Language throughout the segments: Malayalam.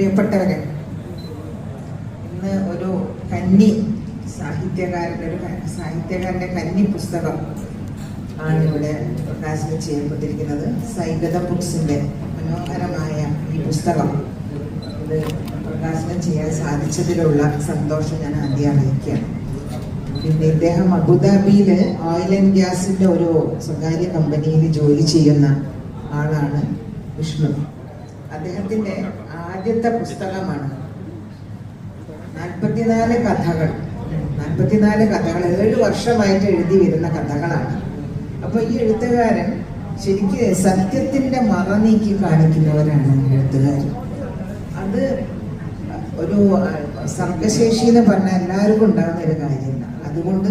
പ്രിയപ്പെട്ടവരെ, ഇന്ന് ഒരു കന്നി സാഹിത്യകാരന്റെ കന്നി പുസ്തകം ആണ് ഇവിടെ പ്രകാശനം ചെയ്യപ്പെട്ടിരിക്കുന്നത്. സൈഗത ബുക്സിന്റെ മനോഹരമായ ഈ പുസ്തകം ഇത് പ്രകാശനം ചെയ്യാൻ സാധിച്ചതിലുള്ള സന്തോഷം ഞാൻ ആദ്യം അറിയിക്കുകയാണ്. പിന്നെ ഇദ്ദേഹം അബുദാബിയില് ഓയിൽ ആൻഡ് ഗ്യാസിന്റെ ഒരു സ്വകാര്യ കമ്പനിയിൽ ജോലി ചെയ്യുന്ന ആളാണ് വിഷ്ണു. അദ്ദേഹത്തിന്റെ ആദ്യത്തെ പുസ്തകമാണ് 44 കഥകൾ. 7 വർഷമായിട്ട് എഴുതി വരുന്ന കഥകളാണ്. അപ്പൊ ഈ എഴുത്തുകാരൻ ശരിക്ക് സത്യത്തിന്റെ മറ നീക്കി കാണിക്കുന്നവരാണ് എഴുത്തുകാരൻ. അത് ഒരു സർഗശേഷി എന്ന് പറഞ്ഞാൽ എല്ലാവർക്കും ഉണ്ടാകുന്ന ഒരു കാര്യമില്ല. അതുകൊണ്ട്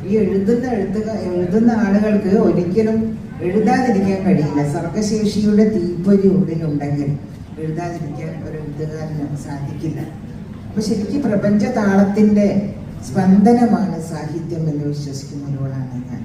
ഈ എഴുതുന്ന ആളുകൾക്ക് ഒരിക്കലും എഴുതാതിരിക്കാൻ കഴിയില്ല. സർഗശേഷിയുടെ തീപ്പൊരി ഉള്ളിലുണ്ടെങ്കിൽ എഴുതാതിരിക്കാൻ ഒരു എഴുത്തുകാരന് സാധിക്കില്ല. അപ്പൊ ശരിക്കും പ്രപഞ്ച താളത്തിന്റെ സ്പന്ദനമാണ് സാഹിത്യം എന്ന് വിശ്വസിക്കുന്ന ഒരാളാണ് ഞാൻ.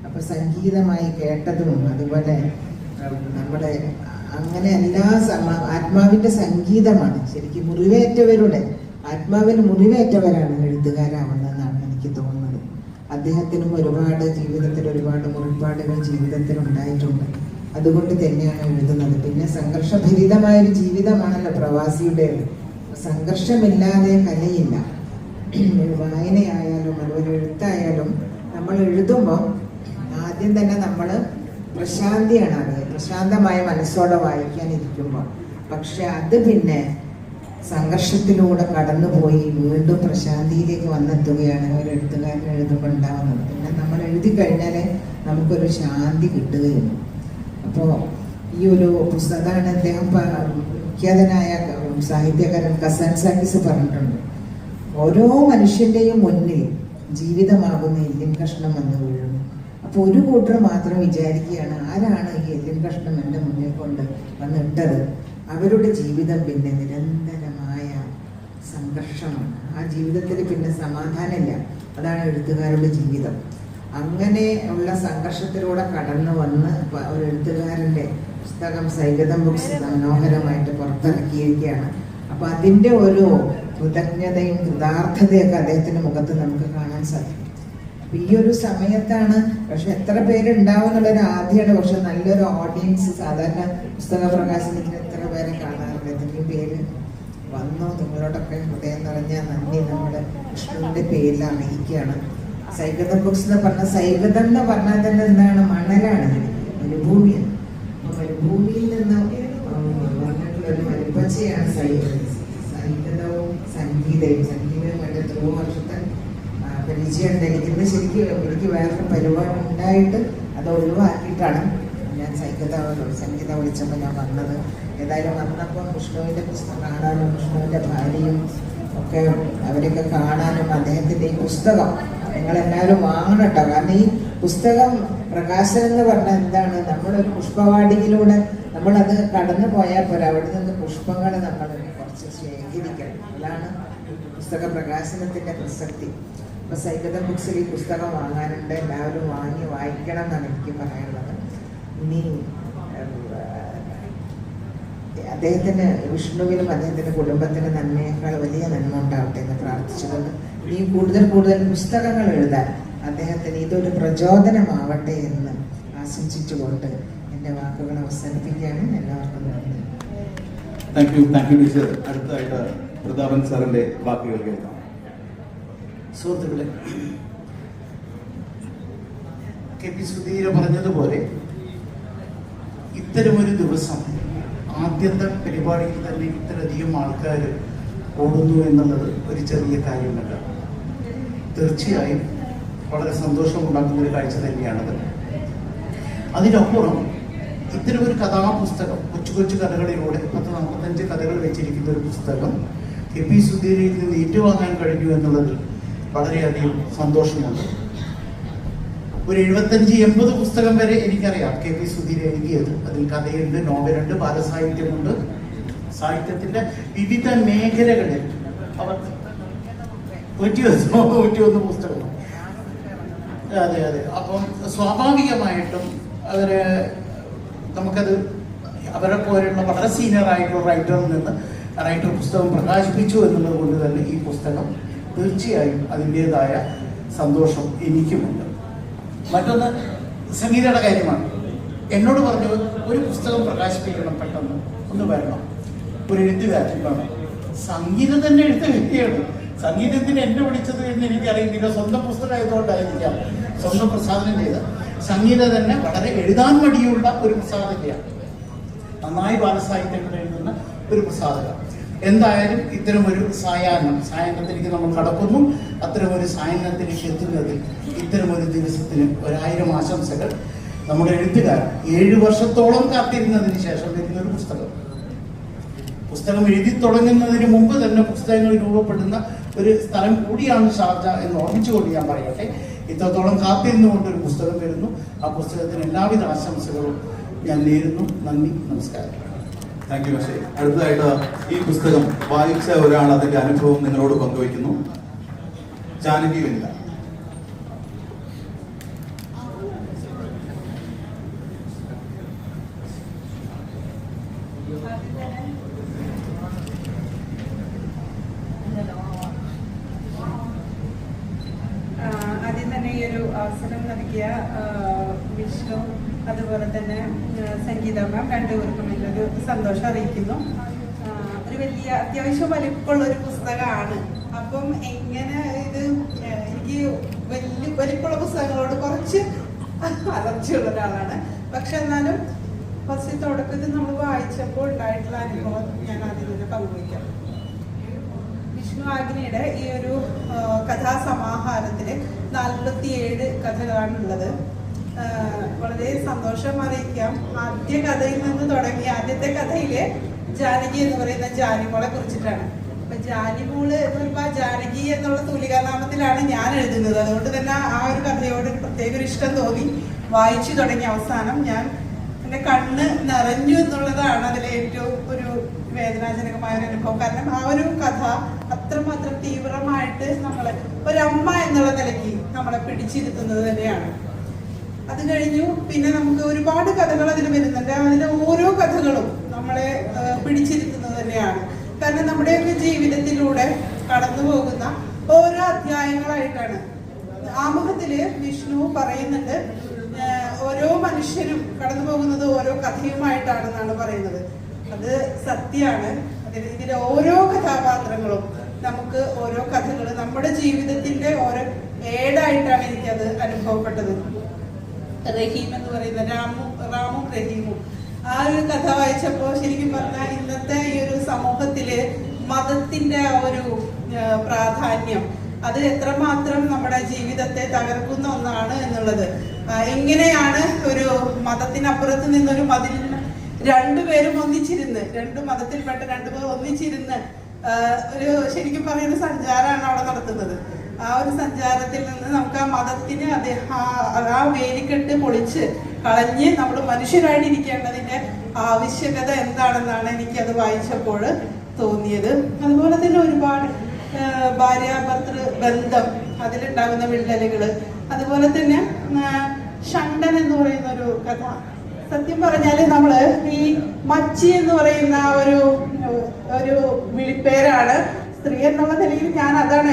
അപ്പൊ സംഗീതമായി കേട്ടതും അതുപോലെ നമ്മുടെ അങ്ങനെ എല്ലാ ആത്മാവിന്റെ സംഗീതമാണ്. ശരിക്കും ആത്മാവിന് മുറിവേറ്റവരാണ് എഴുത്തുകാരാവുന്നതെന്നാണ് എനിക്ക് തോന്നുന്നത്. അദ്ദേഹത്തിനും ജീവിതത്തിൽ ഒരുപാട് മുറിപ്പാടുകൾ ജീവിതത്തിൽ ഉണ്ടായിട്ടുണ്ട്. അതുകൊണ്ട് തന്നെയാണ് എഴുതുന്നത്. പിന്നെ സംഘർഷഭരിതമായൊരു ജീവിതമാണല്ലോ പ്രവാസിയുടെ. സംഘർഷമില്ലാതെ കലയില്ല. വായനയായാലും അതുപോലെ എഴുത്തായാലും നമ്മൾ എഴുതുമ്പോൾ ആദ്യം തന്നെ നമ്മൾ പ്രശാന്തമായ മനസ്സോടെ വായിക്കാനിരിക്കുമ്പോൾ. പക്ഷെ അത് പിന്നെ സംഘർഷത്തിലൂടെ കടന്നുപോയി വീണ്ടും പ്രശാന്തിയിലേക്ക് വന്നെത്തുകയാണ് ഒരു എഴുത്തുകാരൻ എഴുതുമ്പോൾ ഉണ്ടാവുന്നത്. പിന്നെ നമ്മൾ എഴുതി കഴിഞ്ഞാൽ നമുക്കൊരു ശാന്തി കിട്ടുകയുള്ളൂ. അപ്പോൾ ഈ ഒരു പുസ്തകമാണ് അദ്ദേഹം വിഖ്യാതനായ സാഹിത്യകാരൻ കസാൻസാക്കിസ് പറഞ്ഞിട്ടുണ്ട്, ഓരോ മനുഷ്യന്റെയും മുന്നിൽ ജീവിതമാകുന്ന എല്ലിൻ കഷ്ണം വന്ന് വീഴുന്നു. അപ്പൊ ഒരു കൂട്ടർ മാത്രം വിചാരിക്കുകയാണ്, ആരാണ് ഈ എല്ലിൻ കഷ്ണം എൻ്റെ മുന്നിൽ കൊണ്ട് വന്നിട്ടത്? അവരുടെ ജീവിതം പിന്നെ നിരന്തരമായ സംഘർഷമാണ്. ആ ജീവിതത്തിൽ പിന്നെ സമാധാനമില്ല. അതാണ് എഴുത്തുകാരുടെ ജീവിതം. അങ്ങനെ ഉള്ള സംഘർഷത്തിലൂടെ കടന്നു വന്ന് ഒരു എഴുത്തുകാരന്റെ പുസ്തകം സൈഗതം ബുക്സ് മനോഹരമായിട്ട് പുറത്തിറക്കിയിരിക്കുകയാണ്. അപ്പൊ അതിന്റെ ഒരു കൃതജ്ഞതയും കൃതാർത്ഥതയൊക്കെ അദ്ദേഹത്തിന്റെ മുഖത്ത് നമുക്ക് കാണാൻ സാധിക്കും. അപ്പൊ ഈ ഒരു സമയത്താണ്, പക്ഷെ എത്ര പേരുണ്ടാവും എന്നുള്ളൊരു ആദ്യമാണ്. പക്ഷെ നല്ലൊരു ഓഡിയൻസ്, സാധാരണ പുസ്തക പ്രകാശനത്തിന് എത്ര പേരെ കാണാറുണ്ട്. എന്തെങ്കിലും പേര് വന്നോ? നിങ്ങളോടൊക്കെ ഹൃദയം നിറഞ്ഞ നന്ദി നമ്മുടെ വിഷ്ണുവിന്റെ പേരിൽ അറിയിക്കുകയാണ്. സൈഗതം ബുക്സ് എന്ന് പറഞ്ഞാൽ, സൈഗതം എന്ന് പറഞ്ഞാൽ തന്നെ എന്താണ്? മണലാണ്, മരുഭൂമിയാണ്. മരുഭൂമിയിൽ നിന്ന് വന്നിട്ടുള്ള ഒരു മരുപ്പച്ചയാണ് സൈഗതവും സംഗീതവും വേണ്ട എത്രയോ വർഷത്തെ പരിചയമുണ്ട് എനിക്ക്. ഇന്ന് ശരിക്കും എനിക്ക് വേറൊരു പരിപാടി ഉണ്ടായിട്ട് അത് ഒഴിവാക്കിയിട്ടാണ് ഞാൻ സംഗീത വിളിച്ചപ്പോൾ ഞാൻ വന്നത്. ഏതായാലും വന്നപ്പോൾ വിഷ്ണുവിൻ്റെ പുസ്തകം കാണാനും വിഷ്ണുവിൻ്റെ ഭാര്യയും ഒക്കെ അവരൊക്കെ കാണാനും അദ്ദേഹത്തിൻ്റെ ഈ പുസ്തകം നിങ്ങളെല്ലാവരും വാങ്ങണം കേട്ടോ. കാരണം ഈ പുസ്തകം പ്രകാശനം എന്ന് പറഞ്ഞാൽ എന്താണ്? നമ്മളൊരു പുഷ്പവാടിയിലൂടെ നമ്മളത് കടന്നു പോയാൽ പോരാ, അവിടെ നിന്ന് പുഷ്പങ്ങൾ നമ്മൾ കുറച്ച് ശേഖരിക്കണം. അതാണ് പുസ്തക പ്രകാശനത്തിന്റെ പ്രസക്തി. അപ്പൊ സൈഗത ബുക്സിൽ ഈ പുസ്തകം വാങ്ങാനുണ്ട്. എല്ലാവരും വാങ്ങി വായിക്കണം എന്നാണ് എനിക്ക് പറയാനുള്ളത്. ഇനി അദ്ദേഹത്തിന്, വിഷ്ണുവിനും അദ്ദേഹത്തിന്റെ കുടുംബത്തിന് നന്മയേക്കാൾ വലിയ നന്മ ഉണ്ടാവട്ടെ എന്ന് പ്രാർത്ഥിച്ചുകൊണ്ട് ഇനി കൂടുതൽ പുസ്തകങ്ങൾ എഴുതാൻ അദ്ദേഹത്തിന് ഇതൊരു പ്രചോദനമാവട്ടെ എന്ന് ആശംസിച്ചുകൊണ്ട് എൻ്റെ വാക്കുകൾ അവസാനിപ്പിക്കുകയാണ്. എല്ലാവർക്കും നന്ദി. Thank you teacher. അടുത്തതായിട്ട് പ്രതാപൻ സാറിന്റെ വാക്കുകൾ കേൾക്കാം. സുഹൃത്തുക്കളെ, കെ.പി. സുധീര പറഞ്ഞതുപോലെ ഇത്തരമൊരു ദിവസം ആദ്യത്തെ പരിപാടിയിൽ തന്നെ ഇത്രയധികം ആൾക്കാർ ഓടുന്നു എന്നുള്ളത് ഒരു ചെറിയ കാര്യമല്ല. തീർച്ചയായും വളരെ സന്തോഷമുണ്ടാക്കുന്ന ഒരു കാഴ്ച തന്നെയാണത്. അതിനപ്പുറം ഇത്തരമൊരു കഥാപുസ്തകം, കൊച്ചു കഥകളിലൂടെ 45 കഥകൾ വെച്ചിരിക്കുന്ന ഒരു പുസ്തകം കെ.പി. സുധീരയിൽ നിന്ന് ഏറ്റുവാങ്ങാൻ കഴിഞ്ഞു എന്നുള്ളത് വളരെയധികം സന്തോഷമുണ്ട്. ഒരു 75-80 പുസ്തകം വരെ എനിക്കറിയാം കെ.പി. സുധീര എഴുതിയത്. അതിൽ കഥയുണ്ട്, നോവലുണ്ട്, ബാലസാഹിത്യമുണ്ട്. സാഹിത്യത്തിന്റെ വിവിധ മേഖലകളിൽ അവർ 101 പുസ്തകം. അതെ. അപ്പം സ്വാഭാവികമായിട്ടും നമുക്കത് അവരെ പോലെയുള്ള വളരെ സീനിയർ ആയിട്ടുള്ള റൈറ്ററിൽ നിന്ന് റൈറ്റർ പുസ്തകം പ്രകാശിപ്പിച്ചു എന്നുള്ളത് കൊണ്ട് തന്നെ ഈ പുസ്തകം തീർച്ചയായും അതിൻ്റെതായ സന്തോഷം എനിക്കുമുണ്ട്. മറ്റൊന്ന് സംഗീതയുടെ കാര്യമാണ്. എന്നോട് പറഞ്ഞു ഒരു പുസ്തകം പ്രകാശിപ്പിക്കണം, പെട്ടെന്ന് ഒന്ന് വരണം, ഒരു എഴുത്തുകാരൻ വേണം. സംഗീതം തന്നെ എഴുത്ത് വ്യക്തിയാണ്. സംഗീതത്തിന് എന്നെ വിളിച്ചത് എന്ന് എനിക്കറിയില്ല. സ്വന്തം പുസ്തകമായതുകൊണ്ടായിരിക്കാം സ്വന്തം പ്രസാദനം ചെയ്ത സംഗീതം തന്നെ വളരെ എഴുതാൻ മടിയുള്ള ഒരു പ്രസാധകയാണ്. നന്നായി ബാലസാഹിത്യങ്ങൾ എഴുതുന്ന ഒരു പ്രസാധക. എന്തായാലും ഇത്തരമൊരു സായാഹ്നത്തിലേക്ക് നമ്മൾ കടക്കുന്നു. അത്തരമൊരു സായാഹ്നത്തിലേക്ക് എത്തുന്നതിൽ ഇത്തരമൊരു ദിവസത്തിന് 1000 ആശംസകൾ. നമ്മുടെ എഴുത്തുകാരൻ 7 വർഷത്തോളം കാത്തിരുന്നതിന് ശേഷം വരുന്നൊരു പുസ്തകം എഴുതി തുടങ്ങുന്നതിന് മുമ്പ് തന്നെ പുസ്തകങ്ങൾ രൂപപ്പെടുന്ന ഒരു സ്ഥലം കൂടിയാണ് ഷാർജ എന്ന് ഓർമ്മിച്ചുകൊണ്ട് ഞാൻ പറയട്ടെ. ഇത്രത്തോളം കാത്തിരുന്നുകൊണ്ട് ഒരു പുസ്തകം വരുന്നു. ആ പുസ്തകത്തിന് എല്ലാവിധ ആശംസകളും ഞാൻ നേരുന്നു. നന്ദി, നമസ്കാരം. Thank you Akshay. അടുത്തതായിട്ട് ഈ പുസ്തകം വായിച്ച ഒരാൾ അതിന്റെ അനുഭവം നിങ്ങളോട് പങ്കുവയ്ക്കുന്നു. ജാനകി വനിത. ആദ്യം തന്നെ ഈ ഒരു അവസരം നൽകിയ വിഷ്ണു, അതുപോലെ തന്നെ സംഗീത മാം, രണ്ടുപേർക്കും ഒരു സന്തോഷം അറിയിക്കുന്നു. ഒരു വലിയ അത്യാവശ്യം വലിപ്പമുള്ള ഒരു പുസ്തകമാണ്. അപ്പം എങ്ങനെ ഇത് എനിക്ക് വലിപ്പമുള്ള പുസ്തകങ്ങളോട് കുറച്ച് അലർജിയുള്ള ഒരാളാണ്. പക്ഷെ എന്നാലും ഫസ്റ്റ് തുടക്കത്തിൽ നമ്മൾ വായിച്ചപ്പോൾ ഉണ്ടായിട്ടുള്ള അനുഭവം ഞാൻ ആദ്യം തന്നെ പങ്കുവയ്ക്കാം. വിഷ്ണു ആഗ്നയുടെ ഈ ഒരു കഥാസമാഹാരത്തില് 47 കഥകളാണുള്ളത്. വളരെ സന്തോഷം അറിയിക്കാം. ആദ്യ കഥയിൽ നിന്ന് തുടങ്ങി ആദ്യത്തെ കഥയില് ജാനകി എന്ന് പറയുന്ന ജാനിമോളെ കുറിച്ചിട്ടാണ്. അപ്പൊ ജാനിമോള് എന്ന് പറയുമ്പോ ജാനകി എന്നുള്ള തൂലികാനാമത്തിലാണ് ഞാൻ എഴുതുന്നത്. അതുകൊണ്ട് തന്നെ ആ ഒരു കഥയോട് പ്രത്യേക ഒരു ഇഷ്ടം തോന്നി. വായിച്ചു തുടങ്ങിയ അവസാനം എന്റെ കണ്ണ് നിറഞ്ഞു എന്നുള്ളതാണ് അതിലെ ഏറ്റവും ഒരു വേദനാജനകമായ ഒരു അനുഭവം. കാരണം ആ ഒരു കഥ അത്രമാത്രം തീവ്രമായിട്ട് ഒരമ്മ എന്നുള്ള നിലയ്ക്ക് നമ്മളെ പിടിച്ചിരുത്തുന്നത് തന്നെയാണ്. അത് കഴിഞ്ഞു പിന്നെ നമുക്ക് ഒരുപാട് കഥകൾ അതിൽ വരുന്നുണ്ട്. അതിലെ ഓരോ കഥകളും നമ്മളെ പിടിച്ചിരുത്തുന്നത് തന്നെയാണ്. കാരണം നമ്മുടെയൊക്കെ ജീവിതത്തിലൂടെ കടന്നു പോകുന്ന ഓരോ അധ്യായങ്ങളായിട്ടാണ്. ആമുഖത്തില് വിഷ്ണു പറയുന്നുണ്ട്, ഓരോ മനുഷ്യരും കടന്നു പോകുന്നത് ഓരോ കഥയുമായിട്ടാണെന്നാണ് പറയുന്നത്. അത് സത്യമാണ്. ഇതിലെ ഓരോ കഥാപാത്രങ്ങളും നമുക്ക് ഓരോ കഥകൾ നമ്മുടെ ജീവിതത്തിന്റെ ഓരോ ഏടായിട്ടാണ് എനിക്കത് അനുഭവപ്പെട്ടത്. റഹീം എന്ന് പറയുന്ന റാമും റഹീമും ആ ഒരു കഥ വായിച്ചപ്പോൾ ശരിക്കും പറഞ്ഞാൽ ഇന്നത്തെ ഈ ഒരു സമൂഹത്തില് മതത്തിന്റെ ഒരു പ്രാധാന്യം അത് എത്രമാത്രം നമ്മുടെ ജീവിതത്തെ തകർക്കുന്ന ഒന്നാണ് എന്നുള്ളത്. എങ്ങനെയാണ് ഒരു മതത്തിനപ്പുറത്ത് നിന്നൊരു മതിൽ രണ്ടുപേരും ഒന്നിച്ചിരുന്ന്, രണ്ടു മതത്തിൽപ്പെട്ട രണ്ടുപേർ ഒന്നിച്ചിരുന്ന് ഒരു ശരിക്കും പറയുന്ന സഞ്ചാരമാണ് അവിടെ നടത്തുന്നത്. ആ ഒരു സഞ്ചാരത്തിൽ നിന്ന് നമുക്ക് ആ മതത്തിന് ആ വേലിക്കെട്ട് പൊളിച്ച് കളഞ്ഞ് നമ്മൾ മനുഷ്യരായിട്ടിരിക്കേണ്ടതിന്റെ ആവശ്യകത എന്താണെന്നാണ് എനിക്കത് വായിച്ചപ്പോൾ തോന്നിയത്. അതുപോലെ തന്നെ ഒരുപാട് ഭാര്യാഭർത്തൃ ബന്ധം, അതിലുണ്ടാകുന്ന വിള്ളലുകള്, അതുപോലെ തന്നെ ഷണ്ടൻ എന്ന് പറയുന്ന ഒരു കഥ. സത്യം പറഞ്ഞാല് നമ്മള് ഈ മച്ചി എന്ന് പറയുന്ന ഒരു വിളിപ്പേരാണ്. സ്ത്രീ എന്നുള്ള നിലയിൽ ഞാൻ അതാണ്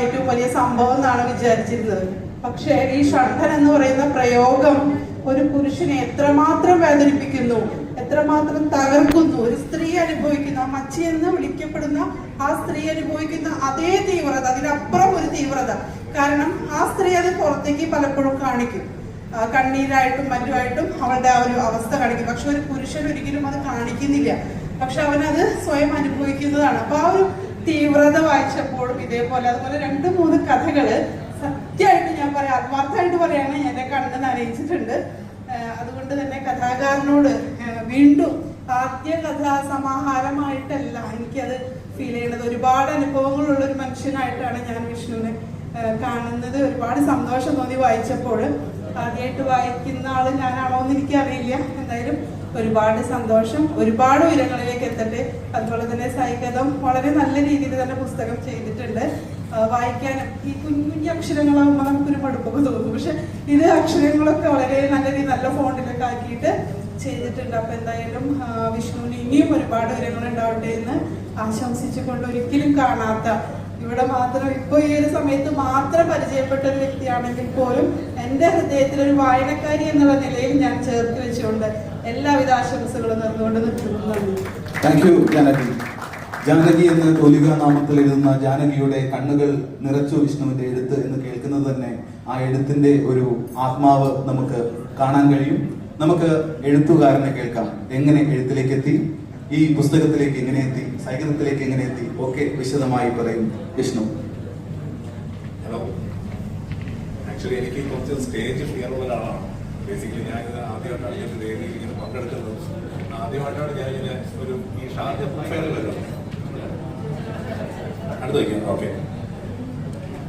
ഏറ്റവും വലിയ സംഭവം എന്നാണ് വിചാരിച്ചിരുന്നത്. പക്ഷെ ഈ ഷണ്ടൻ എന്ന് പറയുന്ന പ്രയോഗം ഒരു പുരുഷനെ എത്രമാത്രം വേദനിപ്പിക്കുന്നു, എത്രമാത്രം തകർക്കുന്നു. ഒരു സ്ത്രീ അനുഭവിക്കുന്ന, മച്ചി എന്ന് വിളിക്കപ്പെടുന്ന ആ സ്ത്രീ അനുഭവിക്കുന്ന അതേ തീവ്രത, അതിനപ്പുറം ഒരു തീവ്രത. കാരണം ആ സ്ത്രീ അത് പുറത്തേക്ക് പലപ്പോഴും കാണിക്കും, കണ്ണീരായിട്ടും മറ്റുമായിട്ടും അവളുടെ ആ ഒരു അവസ്ഥ കാണിക്കും. പക്ഷെ ഒരു പുരുഷൻ ഒരിക്കലും അത് കാണിക്കുന്നില്ല. പക്ഷെ അവനത് സ്വയം അനുഭവിക്കുന്നതാണ്. അപ്പൊ ആ ഒരു തീവ്രത വായിച്ചപ്പോഴും ഇതേപോലെ, അതുപോലെ 2-3 കഥകള് സത്യമായിട്ട് ഞാൻ പറയാം, ആത്മാർത്ഥമായിട്ട് പറയാണ്, എന്റെ കണ്ണ് നനയിച്ചിട്ടുണ്ട്. അതുകൊണ്ട് തന്നെ കഥാകാരനോട് വീണ്ടും ആദ്യ കഥാസമാഹാരമായിട്ടല്ല എനിക്കത് ഫീൽ ചെയ്യുന്നത്. ഒരുപാട് അനുഭവങ്ങളുള്ള ഒരു മനുഷ്യനായിട്ടാണ് ഞാൻ വിഷ്ണുവിനെ കാണുന്നത്. ഒരുപാട് സന്തോഷം തോന്നി വായിച്ചപ്പോൾ. ആദ്യമായിട്ട് വായിക്കുന്ന ആള് ഞാനാണോ എന്ന് എനിക്കറിയില്ല. എന്തായാലും ഒരുപാട് സന്തോഷം. ഒരുപാട് ഉയരങ്ങളിലേക്ക് എത്തട്ടെ. അതുപോലെ തന്നെ സൈകതം വളരെ നല്ല രീതിയിൽ തന്നെ പുസ്തകം ചെയ്തിട്ടുണ്ട്. വായിക്കാനും ഈ കുഞ്ഞു അക്ഷരങ്ങളാകുമ്പോൾ നമുക്കൊരു മടുപ്പൊക്കെ തോന്നും. പക്ഷെ ഇത് അക്ഷരങ്ങളൊക്കെ വളരെ നല്ല ഫോണ്ടിലൊക്കെ ആക്കിയിട്ട് ചെയ്തിട്ടുണ്ട്. അപ്പൊ എന്തായാലും വിഷ്ണുവിന് ഇനിയും ഒരുപാട് ഉയരങ്ങൾ ഉണ്ടാവട്ടെ എന്ന് ആശംസിച്ചുകൊണ്ട്, ഒരിക്കലും കാണാത്ത, ഇവിടെ മാത്രം ഇപ്പൊ ഈ ഒരു സമയത്ത് മാത്രം പരിചയപ്പെട്ട ഒരു വ്യക്തിയാണെങ്കിൽ പോലും എൻ്റെ ഹൃദയത്തിൽ ഒരു വായനക്കാരി എന്നുള്ള നിലയിൽ ഞാൻ ചേർത്ത് വെച്ചുകൊണ്ട് എല്ലാവിധ ആശംസകളും നേർന്നുകൊണ്ട് നിർത്തുന്നു. Thank you Janaki. ജാനകി എന്ന തോലിക നാമത്തിൽ എഴുതുന്ന ജാനകിയുടെ കണ്ണുകൾ നിറച്ചു വിഷ്ണുവിന്റെ എഴുത്ത് എന്ന് കേൾക്കുന്നത് തന്നെ ആ എഴുത്തിന്റെ ഒരു ആത്മാവ് നമുക്ക് കാണാൻ കഴിയും. നമുക്ക് എഴുത്തുകാരനെ കേൾക്കാം. എങ്ങനെ എഴുത്തിലേക്ക് എത്തി, ഈ പുസ്തകത്തിലേക്ക് എങ്ങനെ എത്തി, സാഹിത്യത്തിലേക്ക് എങ്ങനെ എത്തി, ഒക്കെ വിശദമായി പറയും വിഷ്ണു. ഹലോ. ആക്ച്വലി എനിക്ക് കുറച്ച് സ്റ്റേജ് ഫിയർ ഉള്ള ഒരാളാണ്. ബേസിക്കലി ഞാനിത് ആദ്യമായിട്ടാണ് ഈ വേദിയിൽ ഇങ്ങനെ പങ്കെടുക്കുന്നത്. ആദ്യമായിട്ടാണ് ഞാൻ ഇങ്ങനെ ഒരു ഈ ഷാർജ ഫെയറിൽ വരുന്നത്. അടുത്ത് വയ്ക്കാം. ഓക്കെ.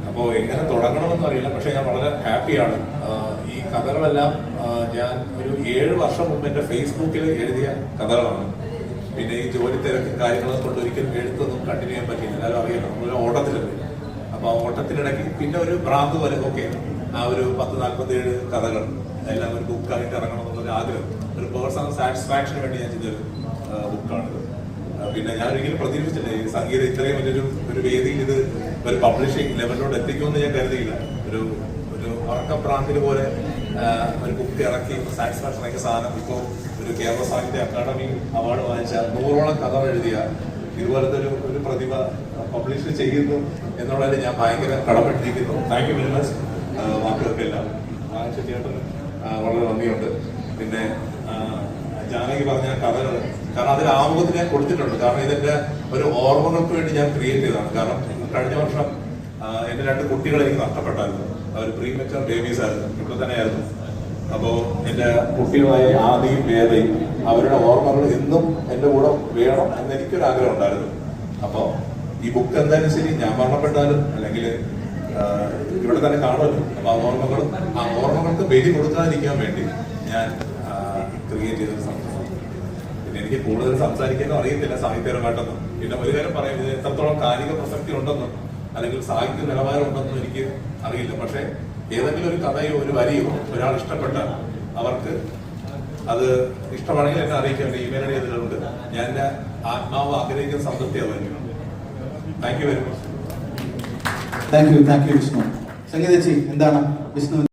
അപ്പോൾ എങ്ങനെ തുടങ്ങണമെന്ന് അറിയില്ല, പക്ഷെ ഞാൻ വളരെ ഹാപ്പിയാണ്. ഈ കഥകളെല്ലാം ഞാൻ ഒരു 7 വർഷം മുമ്പ് എൻ്റെ ഫേസ്ബുക്കിൽ എഴുതിയ കഥകളാണ്. പിന്നെ ഈ ജോലി തിരക്കും കാര്യങ്ങളും കൊണ്ട് ഒരിക്കലും എഴുത്തൊന്നും കണ്ടിന്യൂ ചെയ്യാൻ പറ്റില്ല. എല്ലാവരും അറിയാം, നമ്മളൊരു ഓട്ടത്തിലുണ്ട്. അപ്പോൾ ആ ഓട്ടത്തിനിടയ്ക്ക് പിന്നെ ഒരു ഭ്രാന്ത് പോലെ ഓക്കെ ആ ഒരു 10-47 കഥകൾ എല്ലാം ഒരു ബുക്കായിട്ട് ഇറങ്ങണം എന്നുള്ളൊരു ആഗ്രഹം, ഒരു പേഴ്സണൽ സാറ്റിസ്ഫാക്ഷന് വേണ്ടി ഞാൻ ചെയ്തൊരു ബുക്കാണിത്. പിന്നെ ഞാൻ ഒരിക്കലും പ്രതീക്ഷിച്ചില്ല ഈ സംഗീതം ഇത്രയും ഒരു വേദിയിൽ ഇത് ഒരു പബ്ലിഷിംഗ് ലെവലിലോട്ട് എത്തിക്കുമെന്ന് ഞാൻ കരുതിയില്ല. ഒരു ഉറക്കപ്രാന്തിൽ പോലെ ഒരു ബുക്ക് ഇറക്കി സാറ്റിസ്ഫാക്ഷൻ ആക്കിയ സാധനം ഇപ്പോൾ ഒരു കേരള സാഹിത്യ അക്കാദമി അവാർഡ് വാങ്ങിച്ച 100ഓളം കഥ എഴുതിയ ഇതുപോലത്തെ ഒരു പ്രതിഭ പബ്ലിഷ് ചെയ്യുന്നു എന്നുള്ളതിൽ ഞാൻ ഭയങ്കര കടപ്പെട്ടിരിക്കുന്നു. Thank you very much. വാക്കുകൾക്കെല്ലാം ചേട്ടന് വളരെ നന്ദിയുണ്ട്. പിന്നെ ജാനകി പറഞ്ഞ കഥകൾ, കാരണം അതിൽ ആമുഖത്ത് ഞാൻ കൊടുത്തിട്ടുണ്ട്. കാരണം ഇതെന്റെ ഒരു ഓർമ്മകൾക്ക് വേണ്ടി ഞാൻ ക്രിയേറ്റ് ചെയ്തതാണ്. കാരണം കഴിഞ്ഞ വർഷം എന്റെ 2 കുട്ടികളെ എനിക്ക് നഷ്ടപ്പെട്ടായിരുന്നു. അവർ പ്രീമെച്ചർ ബേബീസ് ആയിരുന്നു, ഇവിടെ തന്നെ ആയിരുന്നു. അപ്പോൾ എന്റെ കുട്ടികളായ ആദിയും വേദയും അവരുടെ ഓർമ്മകൾ എന്നും എന്റെ കൂടെ വേണം എന്ന് എനിക്കൊരു ആഗ്രഹം ഉണ്ടായിരുന്നു. അപ്പോൾ ഈ ബുക്ക് എന്തായാലും ശരി, ഞാൻ മരണപ്പെട്ടാലും അല്ലെങ്കിൽ ഇവിടെ തന്നെ കാണുമല്ലോ. അപ്പൊ ആ ഓർമ്മകൾക്ക് ബലി കൊടുക്കാതിരിക്കാൻ വേണ്ടി ഞാൻ ക്രിയേറ്റ് ചെയ്തൊരു സംഭവം. പിന്നെ എനിക്ക് കൂടുതൽ സംസാരിക്കാനും അറിയത്തില്ല സാഹിത്യപരമായിട്ടൊന്നും. പിന്നെ ഒരു കാര്യം പറയാം, ഇത് എത്രത്തോളം കാലിക പ്രസക്തി ഉണ്ടെന്നും അല്ലെങ്കിൽ സാഹിത്യ നിലവാരം ഉണ്ടെന്നും എനിക്ക് അറിയില്ല. പക്ഷെ ഏതെങ്കിലും ഒരു കഥയോ ഒരു വരിയോ ഒരാൾ ഇഷ്ടപ്പെട്ടാൽ അവർക്ക് അത് ഇഷ്ടമാണെങ്കിൽ എന്നെ അറിയിക്കാൻ വേണ്ടി ഇമെയിൽ ഐഡി അതിലുണ്ട്. ഞാൻ എന്റെ ആത്മാവ് ആഗ്രഹിക്കുന്ന സംതൃപ്തിയാവുന്നു. Thank you very much. Thank you Vishnu. Sangeetha ചേച്ചി, എന്താണ് വിഷ്ണു